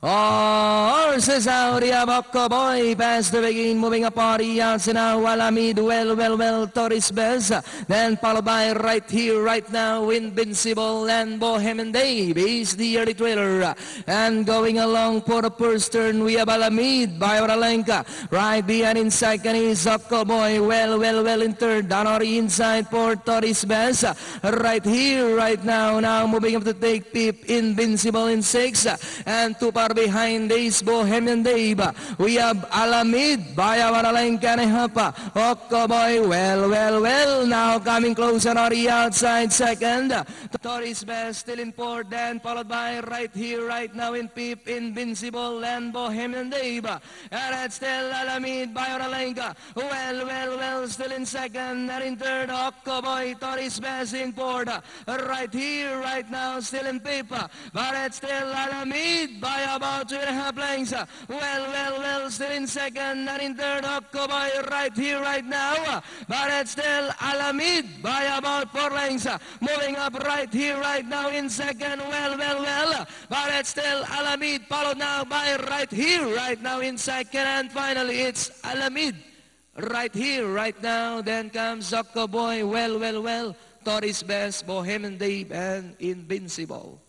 Horses out, the Abocco boy, past the begin, moving up on the outs now, Alamid, well, Torres Bez, then followed by right here, right now, Invincible and Bohemian Dave is the early trailer, and going along for the first turn, we have Alamid by Oralenka, right behind in second is Abocco boy, well, in third, down on the inside for Torres Bez, right here, right now moving up to take Pip, Invincible in six, and too far behind is Bohemian Dave. We have Alamid by Oralenka and Hapa. Abocco boy, well, now coming closer on the outside second. Torres Bez still in fourth, then followed by right here, right now in Pip, Invincible and Bohemian Dave. And it's still Alamid by Oralenka. Well, still in second and in third. Abocco boy, Torres Bez in fourth. Right here, right now, still in Pip. But it's still Alamid by about 2.5 lengths. Well, still in second and in third. Abocco boy right here, right now. But it's still Alamid by about 4 lengths. Moving up right here, right now in second. Well. But it's still Alamid, followed now by right here, right now in second. And finally, it's Alamid right here, right now. Then comes Abocco boy, well. Torres Bez, Bohemian Dave, and Invincible.